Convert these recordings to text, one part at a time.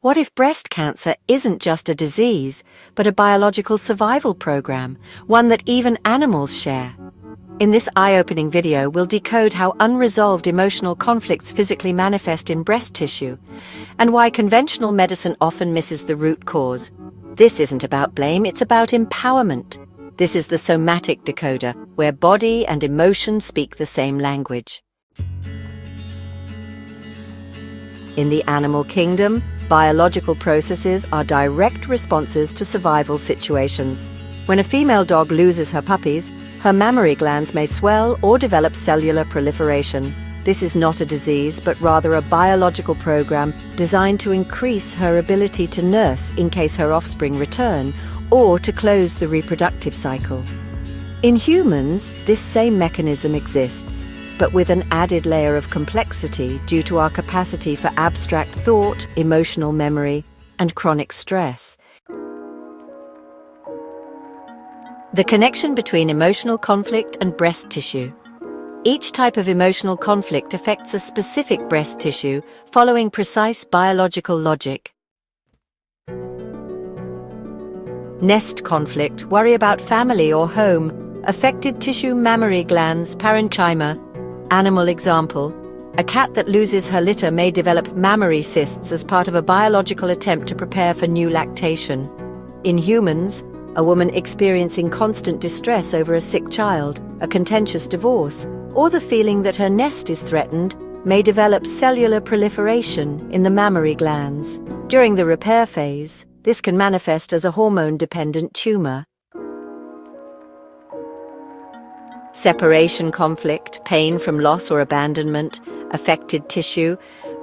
What if breast cancer isn't just a disease, but a biological survival program, one that even animals share? In this eye-opening video, we'll decode how unresolved emotional conflicts physically manifest in breast tissue, and why conventional medicine often misses the root cause. This isn't about blame, it's about empowerment. This is the Somatic Decoder, where body and emotion speak the same language. In the animal kingdom, biological processes are direct responses to survival situations. When a female dog loses her puppies, her mammary glands may swell or develop cellular proliferation. This is not a disease, but rather a biological program designed to increase her ability to nurse in case her offspring return, or to close the reproductive cycle. In humans, this same mechanism exists, but with an added layer of complexity due to our capacity for abstract thought, emotional memory, and chronic stress. The connection between emotional conflict and breast tissue. Each type of emotional conflict affects a specific breast tissue, following precise biological logic. Nest conflict, worry about family or home, affected tissue mammary glands, parenchyma. Animal example, a cat that loses her litter may develop mammary cysts as part of a biological attempt to prepare for new lactation. In humans, a woman experiencing constant distress over a sick child, a contentious divorce, or the feeling that her nest is threatened may develop cellular proliferation in the mammary glands. During the repair phase, this can manifest as a hormone-dependent tumor. Separation conflict, pain from loss or abandonment, affected tissue,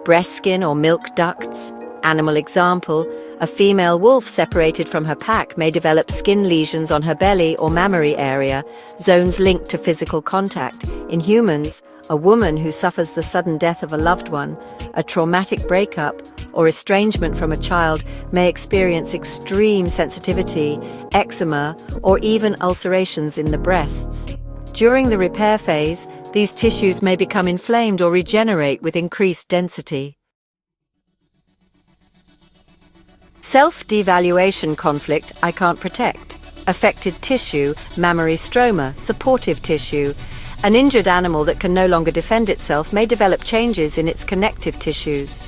breast skin or milk ducts. Animal example, a female wolf separated from her pack may develop skin lesions on her belly or mammary area, zones linked to physical contact. In humans, a woman who suffers the sudden death of a loved one, a traumatic breakup, or estrangement from a child may experience extreme sensitivity, eczema, or even ulcerations in the breasts. During the repair phase, these tissues may become inflamed or regenerate with increased density. Self-devaluation conflict, I can't protect. Affected tissue, mammary stroma, supportive tissue. An injured animal that can no longer defend itself may develop changes in its connective tissues.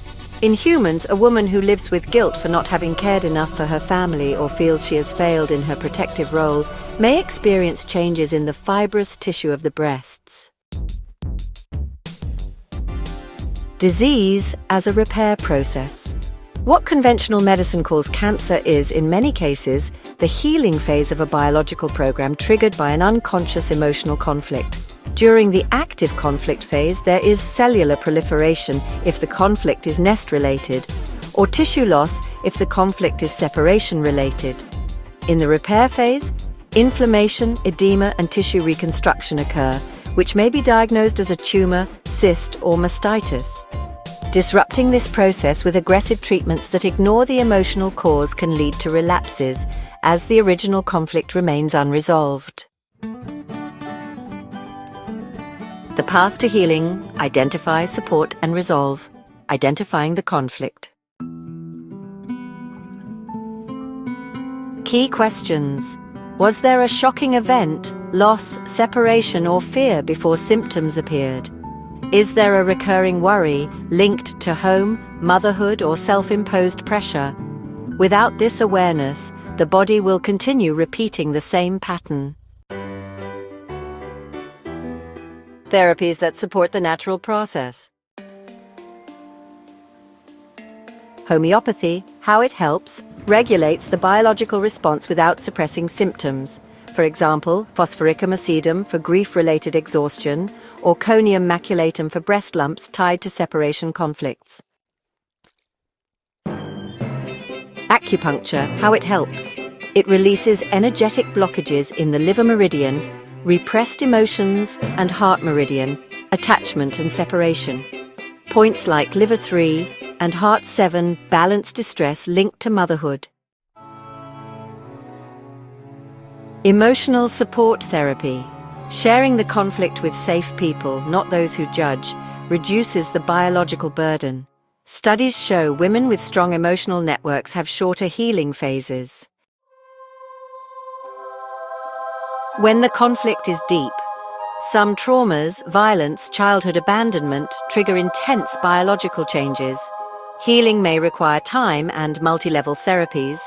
In humans, a woman who lives with guilt for not having cared enough for her family or feels she has failed in her protective role may experience changes in the fibrous tissue of the breasts. Disease as a repair process. What conventional medicine calls cancer is, in many cases, the healing phase of a biological program triggered by an unconscious emotional conflict. During the active conflict phase, there is cellular proliferation if the conflict is nest-related, or tissue loss if the conflict is separation-related. In the repair phase, inflammation, edema, and tissue reconstruction occur, which may be diagnosed as a tumor, cyst, or mastitis. Disrupting this process with aggressive treatments that ignore the emotional cause can lead to relapses, as the original conflict remains unresolved. The path to healing: identify, support, and resolve. Identifying the conflict. Key questions. Was there a shocking event, loss, separation, or fear before symptoms appeared? Is there a recurring worry linked to home, motherhood, or self-imposed pressure? Without this awareness, the body will continue repeating the same pattern. Therapies that support the natural process. Homeopathy, how it helps, regulates the biological response without suppressing symptoms. For example, Phosphoricum acidum for grief-related exhaustion, or Conium maculatum for breast lumps tied to separation conflicts. Acupuncture, how it helps. It releases energetic blockages in the liver meridian, repressed emotions, and heart meridian, attachment and separation. Points like liver 3 and heart 7 balance distress linked to motherhood. Emotional support therapy. Sharing the conflict with safe people, not those who judge, reduces the biological burden. Studies show women with strong emotional networks have shorter healing phases. When the conflict is deep, some traumas, violence, childhood abandonment trigger intense biological changes. Healing may require time and multi-level therapies,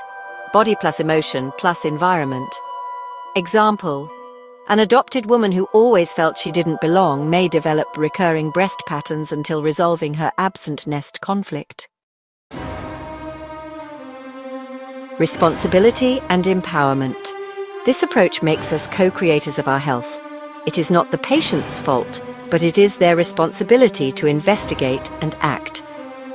body plus emotion plus environment. Example: an adopted woman who always felt she didn't belong may develop recurring breast patterns until resolving her absent nest conflict. Responsibility and empowerment. This approach makes us co-creators of our health. It is not the patient's fault, but it is their responsibility to investigate and act.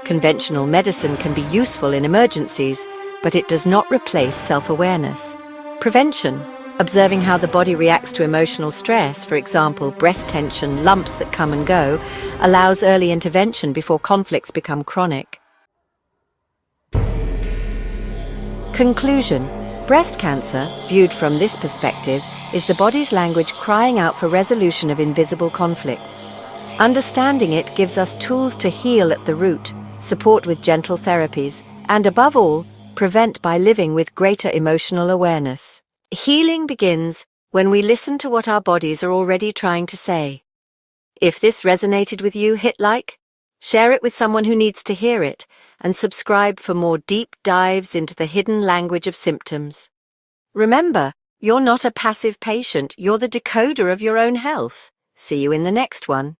Conventional medicine can be useful in emergencies, but it does not replace self-awareness. Prevention. Observing how the body reacts to emotional stress, for example, breast tension, lumps that come and go, allows early intervention before conflicts become chronic. Conclusion. Breast cancer, viewed from this perspective, is the body's language crying out for resolution of invisible conflicts. Understanding it gives us tools to heal at the root, support with gentle therapies, and above all, prevent by living with greater emotional awareness. Healing begins when we listen to what our bodies are already trying to say. If this resonated with you, hit like, share it with someone who needs to hear it, and subscribe for more deep dives into the hidden language of symptoms. Remember, you're not a passive patient, you're the decoder of your own health. See you in the next one.